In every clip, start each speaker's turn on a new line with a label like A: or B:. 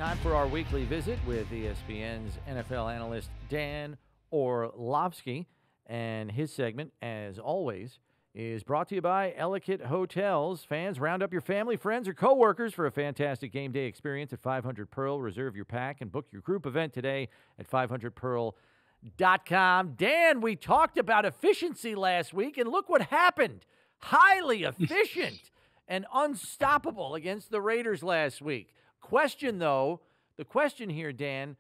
A: Time for our weekly visit with ESPN's NFL analyst Dan Orlovsky. And his segment, as always, is brought to you by Ellicott Hotels. Fans, round up your family, friends, or coworkers for a fantastic game day experience at 500 Pearl. Reserve your pack and book your group event today at 500pearl.com. Dan, we talked about efficiency last week, and look what happened. Highly efficient and unstoppable against the Raiders last week. The question here, Dan,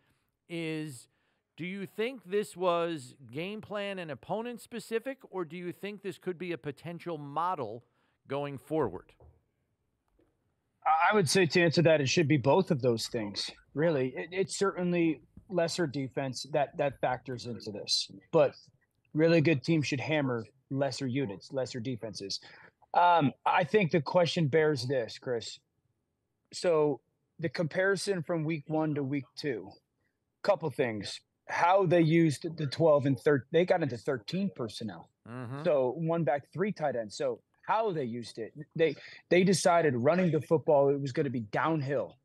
A: is do you think this was game plan and opponent specific, or do you think this could be a potential model going forward?
B: I would say to answer that, it should be both of those things. Really, it's certainly lesser defense that factors into this, but really good teams should hammer lesser units, lesser defenses. I think the question bears this, Chris. So the comparison from week 1 to week 2, couple things. How they used the 12 and 13, they got into 13 personnel.
A: Mm-hmm.
B: So 1 back, 3 tight ends. So how they used it, they decided running the football, it was going to be downhill.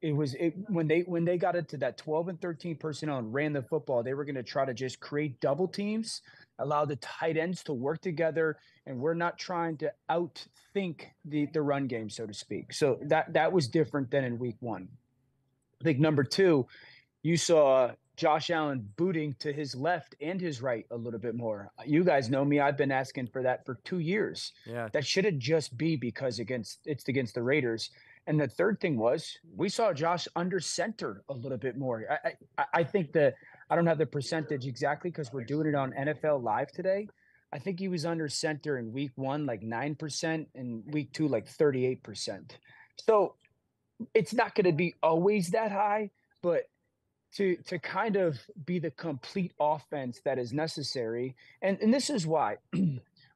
B: When they got into that 12 and 13 personnel and ran the football, they were going to try to just create double teams, allow the tight ends to work together, and we're not trying to outthink the run game, so to speak. So that was different than in week 1. I think number 2, you saw Josh Allen booting to his left and his right a little bit more. You guys know me. I've been asking for that for 2 years.
A: Yeah.
B: That shouldn't just be because it's against the Raiders. And the third thing was we saw Josh under center a little bit more. I think I don't have the percentage exactly because we're doing it on NFL Live today. I think he was under center in week 1, like 9%, and week 2, like 38%. So it's not going to be always that high, but to kind of be the complete offense that is necessary. And this is why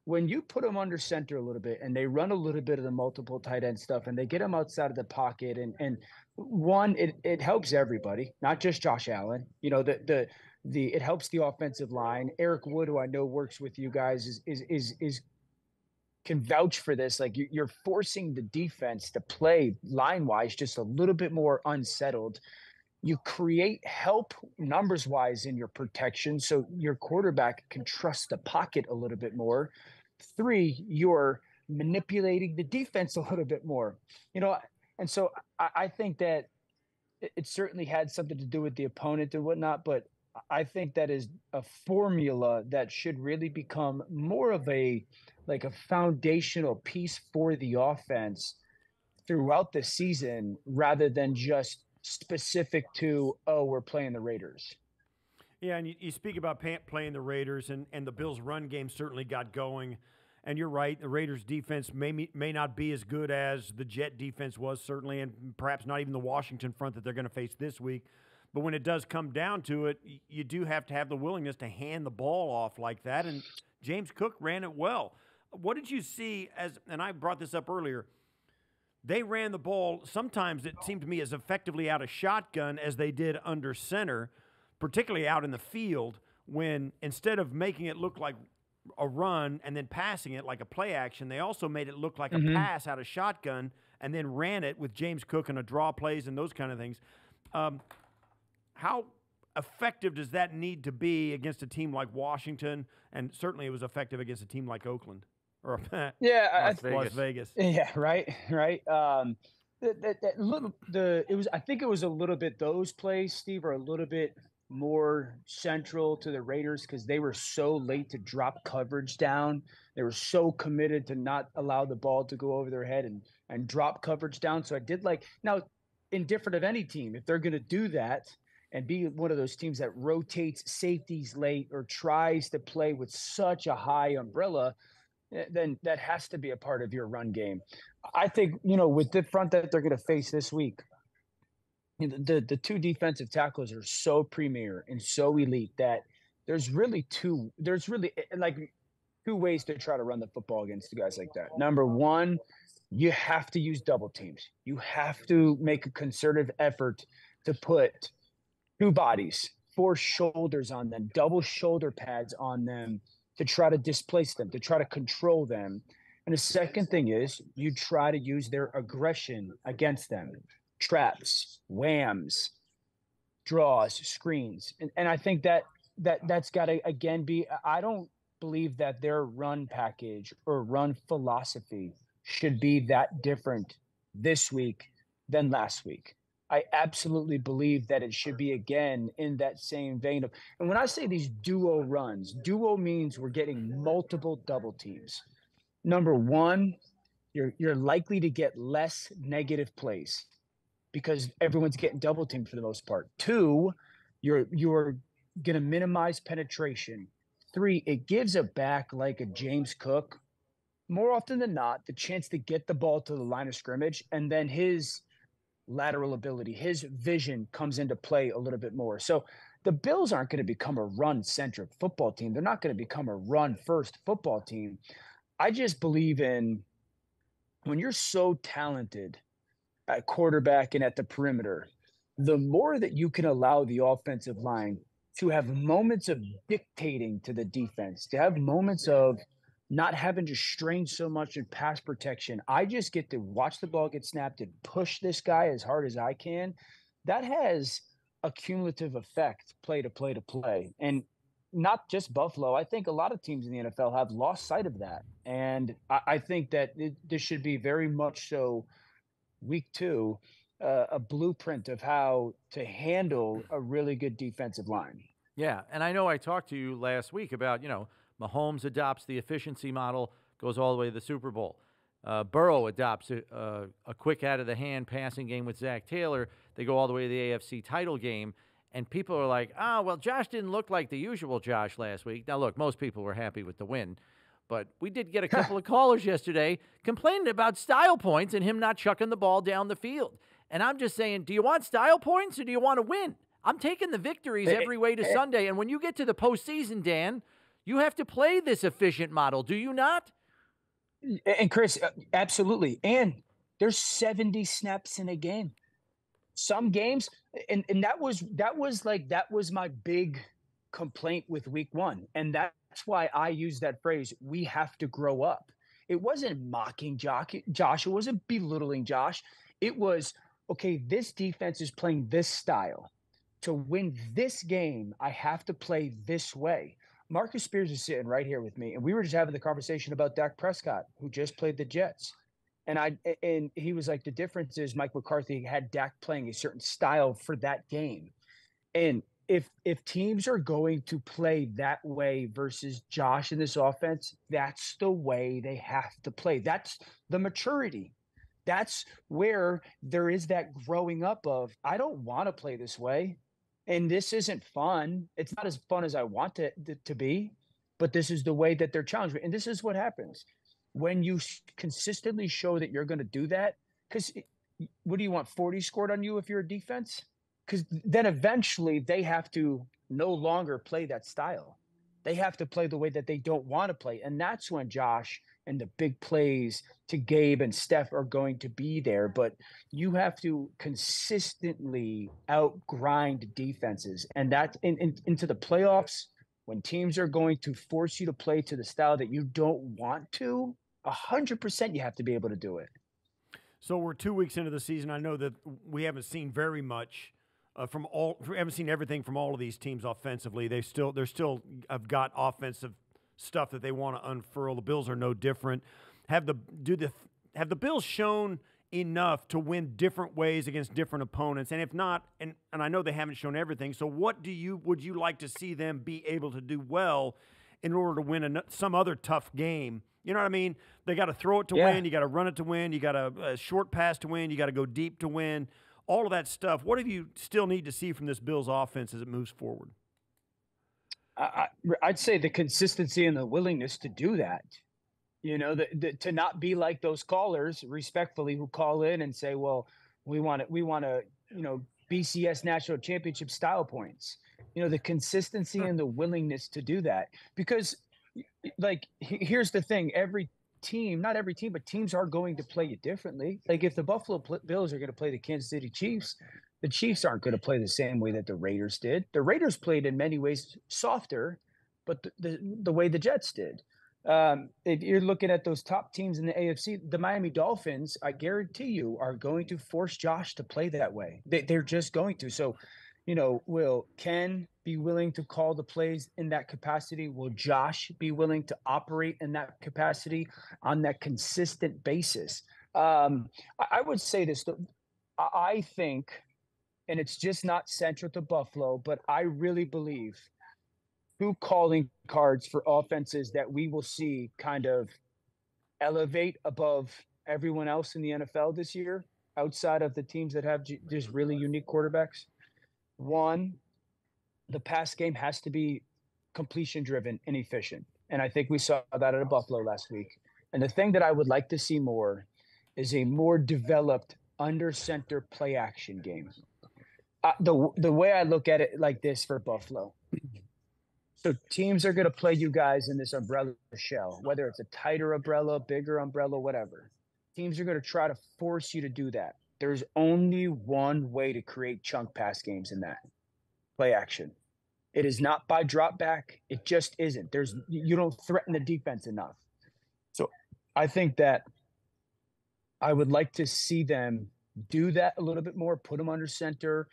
B: when you put them under center a little bit and they run a little bit of the multiple tight end stuff and they get them outside of the pocket and one, it helps everybody, not just Josh Allen. You know, it helps the offensive line. Eric Wood, who I know works with you guys, is can vouch for this. Like you're forcing the defense to play line wise just a little bit more unsettled. You create help numbers wise in your protection so your quarterback can trust the pocket a little bit more. 3, you're manipulating the defense a little bit more, you know. And so I think that it certainly had something to do with the opponent and whatnot, but I think that is a formula that should really become more of a foundational piece for the offense throughout the season rather than just specific to, we're playing the Raiders.
C: Yeah, and you speak about playing the Raiders, and the Bills' run game certainly got going. And you're right, the Raiders' defense may not be as good as the Jet defense was, certainly, and perhaps not even the Washington front that they're going to face this week. But when it does come down to it, you do have to have the willingness to hand the ball off like that, and James Cook ran it well. What did you see and I brought this up earlier, they ran the ball, sometimes it seemed to me, as effectively out of shotgun as they did under center, particularly out in the field, when instead of making it look like a run and then passing it like a play action, they also made it look like a pass out of shotgun and then ran it with James Cook and a draw plays and those kind of things. How effective does that need to be against a team like Washington? And certainly it was effective against a team like Oakland. Or Las Vegas.
B: Yeah, right. I think it was a little bit those plays, Steve, are a little bit more central to the Raiders because they were so late to drop coverage down. They were so committed to not allow the ball to go over their head and drop coverage down. So I did now, indifferent of any team, if they're going to do that and be one of those teams that rotates safeties late or tries to play with such a high umbrella, then that has to be a part of your run game. I think, with the front that they're going to face this week, the 2 defensive tackles are so premier and so elite that there's really 2 ways to try to run the football against guys like that. Number 1, you have to use double teams. You have to make a concerted effort to put 2 bodies, 4 shoulders on them, double shoulder pads on them, to try to displace them, to try to control them. And the second thing is you try to use their aggression against them. traps, whams, draws, screens. And I think that's got to, again, be – I don't believe that their run package or run philosophy should be that different this week than last week. I absolutely believe that it should be, again, in that same vein of – and when I say these duo runs, duo means we're getting multiple double teams. Number one, you're likely to get less negative plays because everyone's getting double teamed for the most part. Two, you're going to minimize penetration. Three, it gives a back like a James Cook, more often than not, the chance to get the ball to the line of scrimmage, and then his lateral ability, his vision comes into play a little bit more. So the Bills aren't going to become a run-centric football team. They're not going to become a run-first football team. I just believe in when you're so talented at quarterback and at the perimeter, the more that you can allow the offensive line to have moments of dictating to the defense, to have moments of not having to strain so much in pass protection. I just get to watch the ball get snapped and push this guy as hard as I can. That has a cumulative effect play to play to play. And not just Buffalo. I think a lot of teams in the NFL have lost sight of that. And I think that this should be very much so week 2, a blueprint of how to handle a really good defensive line.
A: Yeah, and I know I talked to you last week about, Mahomes adopts the efficiency model, goes all the way to the Super Bowl. Burrow adopts a quick out-of-the-hand passing game with Zach Taylor. They go all the way to the AFC title game. And people are like, well, Josh didn't look like the usual Josh last week. Now, look, most people were happy with the win. But we did get a couple of callers yesterday complaining about style points and him not chucking the ball down the field. And I'm just saying, do you want style points or do you want to win? I'm taking the victories every way to Sunday. And when you get to the postseason, Dan, you have to play this efficient model, do you not?
B: And Chris, absolutely. And there's 70 snaps in a game. Some games, and that was my big complaint with week 1. And that's why I use that phrase, we have to grow up. It wasn't mocking Josh. It wasn't belittling Josh. It was, okay, this defense is playing this style. To win this game, I have to play this way. Marcus Spears is sitting right here with me, and we were just having the conversation about Dak Prescott, who just played the Jets. And he was like, the difference is Mike McCarthy had Dak playing a certain style for that game. And if teams are going to play that way versus Josh in this offense, that's the way they have to play. That's the maturity. That's where there is that growing up of, I don't want to play this way. And this isn't fun. It's not as fun as I want it to be, but this is the way that they're challenged. And this is what happens when you consistently show that you're going to do that. Because what do you want, 40 scored on you if you're a defense? Because then eventually they have to no longer play that style. They have to play the way that they don't want to play. And that's when Josh and the big plays to Gabe and Steph are going to be there. But you have to consistently outgrind defenses. And that's into the playoffs, when teams are going to force you to play to the style that you don't want to, 100% you have to be able to do it.
C: So we're 2 weeks into the season. I know that we haven't seen very much we haven't seen everything from all of these teams offensively. They're still have got offensive stuff that they want to unfurl. The Bills are no different. Have the Bills shown enough to win different ways against different opponents? And if not, and I know they haven't shown everything. So what would you like to see them be able to do well in order to win some other tough game? You know what I mean? They got to throw it to win. You got to run it to win. You got a short pass to win. You got to go deep to win. All of that stuff. What do you still need to see from this Bills offense as it moves forward?
B: I'd say the consistency and the willingness to do that. To not be like those callers, respectfully, who call in and say, "Well, we want to, BCS national championship style points." The consistency and the willingness to do that, because, here's the thing: not every team, but teams are going to play you differently. Like if the Buffalo Bills are going to play the Kansas City Chiefs, the Chiefs aren't going to play the same way that the Raiders did. The Raiders played in many ways softer, but the way the Jets did. If you're looking at those top teams in the AFC, the Miami Dolphins, I guarantee you, are going to force Josh to play that way. They're just going to. So, will Ken be willing to call the plays in that capacity? Will Josh be willing to operate in that capacity on that consistent basis? I would say this, though. I think, and it's just not central to Buffalo, but I really believe two calling cards for offenses that we will see kind of elevate above everyone else in the NFL this year, outside of the teams that have just really unique quarterbacks. One, the pass game has to be completion driven and efficient. And I think we saw that at Buffalo last week. And the thing that I would like to see more is a more developed under center play action game. The way I look at it like this for Buffalo. So teams are going to play you guys in this umbrella shell, whether it's a tighter umbrella, bigger umbrella, whatever. Teams are going to try to force you to do that. There's only one way to create chunk pass games in that: play action. It is not by drop back. It just isn't. You don't threaten the defense enough. So I think that I would like to see them do that a little bit more, put them under center,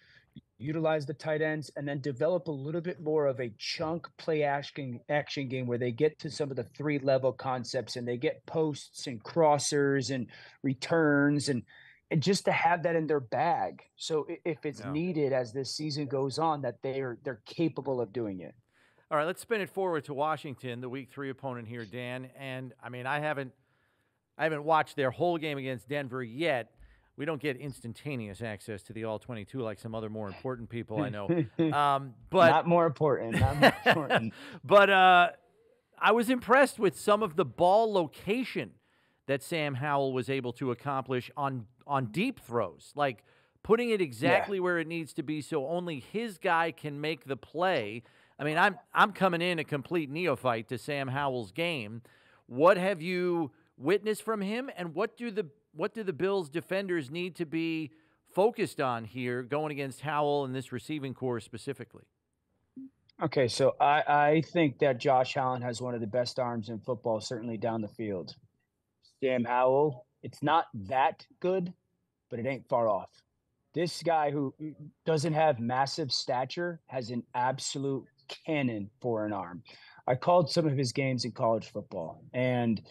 B: utilize the tight ends, and then develop a little bit more of a chunk play action game where they get to some of the 3-level concepts and they get posts and crossers and returns and just to have that in their bag. So if it's needed as this season goes on, that they're capable of doing it.
A: All right, let's spin it forward to Washington, the week 3 opponent here, Dan. And I mean, I haven't watched their whole game against Denver yet. We don't get instantaneous access to the All-22 like some other more important people I know. But
B: not more important. Not more important.
A: But I was impressed with some of the ball location that Sam Howell was able to accomplish on deep throws, like putting it exactly where it needs to be so only his guy can make the play. I mean, I'm coming in a complete neophyte to Sam Howell's game. What have you witnessed from him, and what do the Bills defenders need to be focused on here going against Howell and this receiving core specifically?
B: Okay, so I think that Josh Allen has one of the best arms in football, certainly down the field. Sam Howell, it's not that good, but it ain't far off. This guy who doesn't have massive stature has an absolute cannon for an arm. I called some of his games in college football, and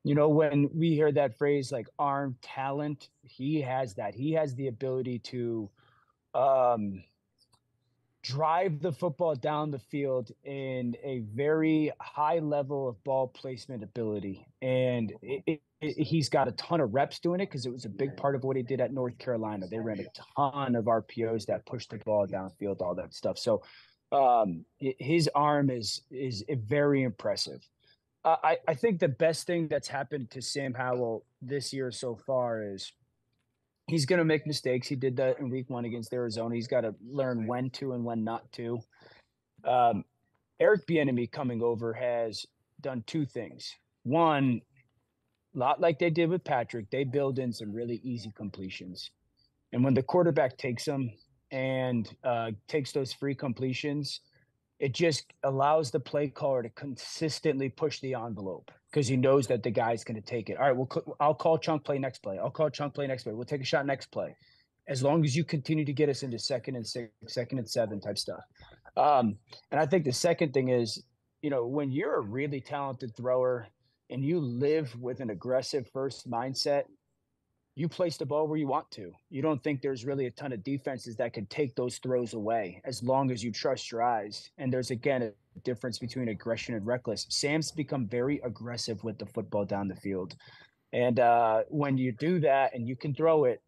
B: when we hear that phrase like arm talent, he has that. He has the ability to drive the football down the field in a very high level of ball placement ability. And he's got a ton of reps doing it because it was a big part of what he did at North Carolina. They ran a ton of RPOs that pushed the ball downfield, all that stuff. So his arm is very impressive. I think the best thing that's happened to Sam Howell this year so far is he's going to make mistakes. He did that in week 1 against Arizona. He's got to learn when to and when not to. Eric Bieniemy coming over has done 2 things. One, a lot like they did with Patrick, they build in some really easy completions. And when the quarterback takes them and takes those free completions, it just allows the play caller to consistently push the envelope because he knows that the guy's going to take it. All right, I'll call chunk play next play. I'll call chunk play next play. We'll take a shot next play. As long as you continue to get us into 2nd and 6, 2nd and 7 type stuff. And I think the second thing is, when you're a really talented thrower and you live with an aggressive first mindset, you place the ball where you want to. You don't think there's really a ton of defenses that can take those throws away as long as you trust your eyes. And there's, again, a difference between aggression and reckless. Sam's become very aggressive with the football down the field. And when you do that and you can throw it,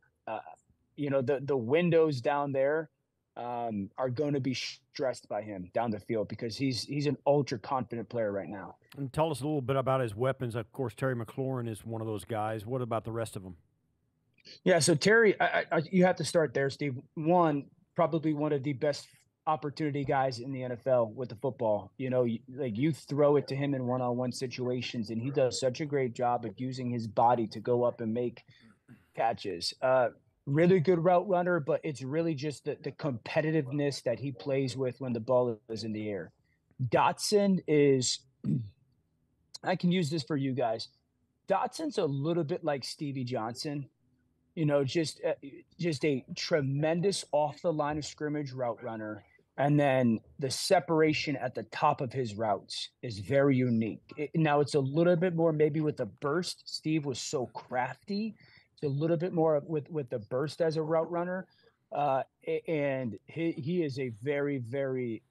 B: the windows down there are going to be stressed by him down the field because he's an ultra confident player right now.
C: And tell us a little bit about his weapons. Of course, Terry McLaurin is one of those guys. What about the rest of them?
B: Yeah, so Terry, you have to start there, Steve. One, probably one of the best opportunity guys in the NFL with the football. You throw it to him in one-on-one situations, and he does such a great job of using his body to go up and make catches. Really good route runner, but it's really just the competitiveness that he plays with when the ball is in the air. Dotson is I can use this for you guys. Dotson's a little bit like Stevie Johnson, just a tremendous off the line of scrimmage route runner. And then the separation at the top of his routes is very unique. Now it's a little bit more maybe with the burst. Steve was so crafty. It's a little bit more with the burst as a route runner. And he is a very, very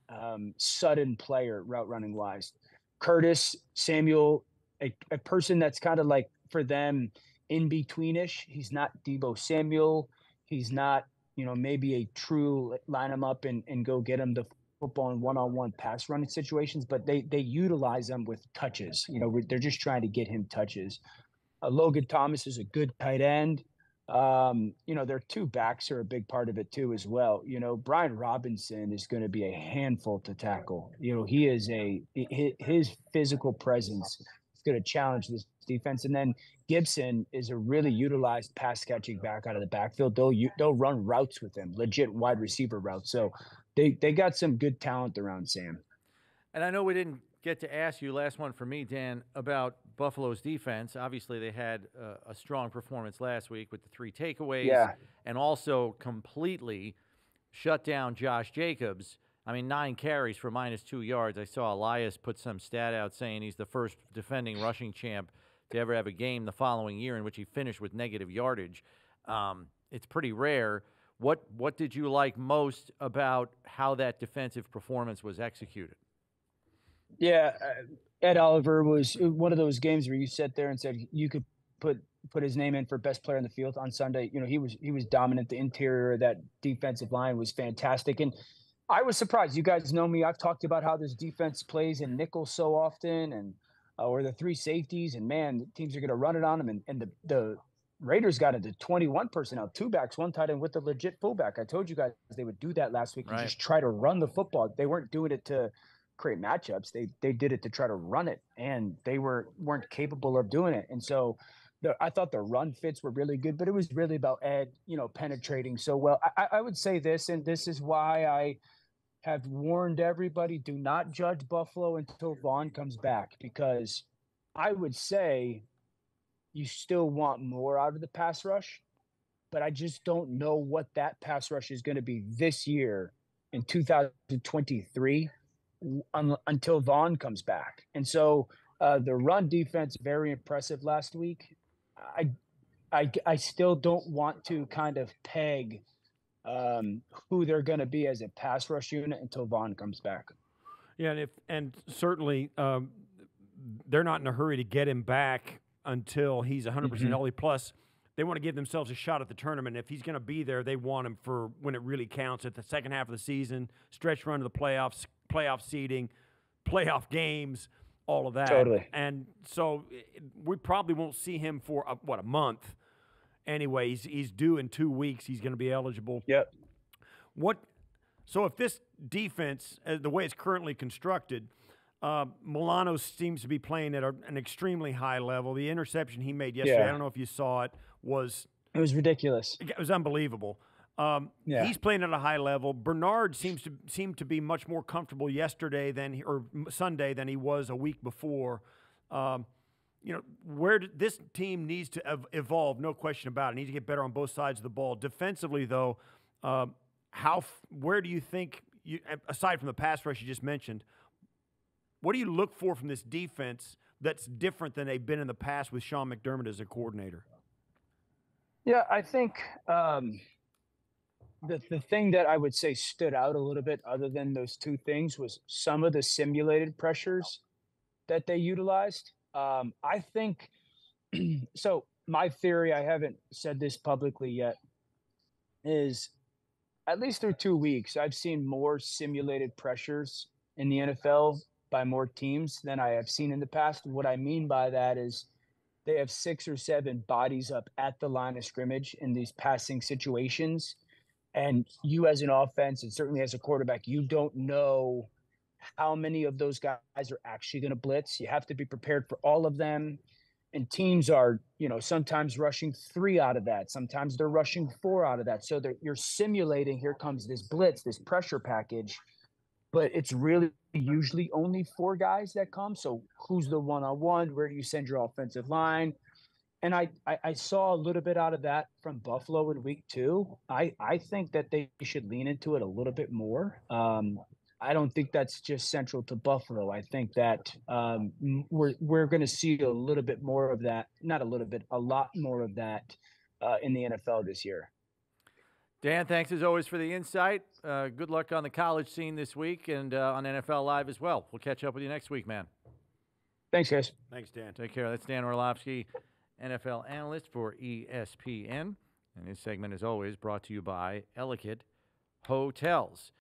B: sudden player route running wise. Curtis Samuel, a person that's kind of like for them in betweenish. He's not Debo Samuel. He's not, maybe a true line him up and go get him the football in one-on-one pass running situations, but they utilize them with touches. They're just trying to get him touches. Logan Thomas is a good tight end. Their two backs are a big part of it too, as well. Brian Robinson is going to be a handful to tackle. He is his physical presence is going to challenge this defense. And then Gibson is a really utilized pass catching back out of the backfield. They'll run routes with him, legit wide receiver routes. So they got some good talent around Sam.
A: And I know we didn't get to ask you, last one for me, Dan, about Buffalo's defense. Obviously, they had a strong performance last week with the 3 takeaways, and also completely shut down Josh Jacobs. 9 carries for -2 yards. I saw Elias put some stat out saying he's the first defending rushing champ to ever have a game the following year in which he finished with negative yardage. It's pretty rare. What did you like most about how that defensive performance was executed?
B: Yeah, Ed Oliver was one of those games where you sat there and said you could put his name in for best player in the field on Sunday. He was dominant. The interior of that defensive line was fantastic, and I was surprised. You guys know me. I've talked about how this defense plays in nickel so often, and or the 3 safeties, and man, the teams are going to run it on them. And the Raiders got into 21 personnel, 2 backs, 1 tight end with a legit fullback. I told you guys they would do that last week.
A: Right.
B: And just try to run the football. They weren't doing it to create matchups. They did it to try to run it, and they weren't capable of doing it. And so I thought the run fits were really good, but it was really about Ed, penetrating so well. I would say this, and this is why I have warned everybody, do not judge Buffalo until Vaughn comes back, because I would say you still want more out of the pass rush, but I just don't know what that pass rush is going to be this year in 2023 until Vaughn comes back. And so the run defense, very impressive last week. I still don't want to kind of peg who they're going to be as a pass rush unit until Vaughn comes back.
C: Yeah, and certainly they're not in a hurry to get him back until he's 100% healthy. Plus, they want to give themselves a shot at the tournament. If he's going to be there, they want him for when it really counts at the second half of the season, stretch run to the playoffs, playoff seeding, playoff games, all of that.
B: Totally.
C: And so we probably won't see him for, a month. Anyway, he's due in 2 weeks. He's going to be eligible.
B: Yep.
C: So if this defense, the way it's currently constructed, Milano seems to be playing at an extremely high level. The interception he made yesterday, I don't know if you saw it,
B: it was ridiculous.
C: It was unbelievable. He's playing at a high level. Bernard seemed to be much more comfortable yesterday or Sunday than he was a week before. Where this team needs to evolve, no question about it. Needs to get better on both sides of the ball. Defensively, though, where do you think, aside from the pass rush you just mentioned, what do you look for from this defense that's different than they've been in the past with Sean McDermott as a coordinator?
B: Yeah, I think the thing that I would say stood out a little bit other than those 2 things was some of the simulated pressures that they utilized. I think so. My theory, I haven't said this publicly yet, is at least through 2 weeks, I've seen more simulated pressures in the NFL by more teams than I have seen in the past. What I mean by that is they have 6 or 7 bodies up at the line of scrimmage in these passing situations. And you as an offense, and certainly as a quarterback, you don't know how many of those guys are actually going to blitz. You have to be prepared for all of them. And teams are, sometimes rushing 3 out of that. Sometimes they're rushing 4 out of that. So you're simulating, here comes this blitz, this pressure package. but it's really usually only 4 guys that come. So who's the one-on-one? Where do you send your offensive line? And I saw a little bit out of that from Buffalo in week 2. I think that they should lean into it a little bit more. I don't think that's just central to Buffalo. I think that we're going to see a little bit more of that, not a little bit, a lot more of that in the NFL this year.
A: Dan, thanks as always for the insight. Good luck on the college scene this week and on NFL Live as well. We'll catch up with you next week, man.
B: Thanks, guys.
C: Thanks, Dan.
A: Take care. That's Dan Orlovsky, NFL analyst for ESPN. And this segment, as always, brought to you by Ellicott Hotels.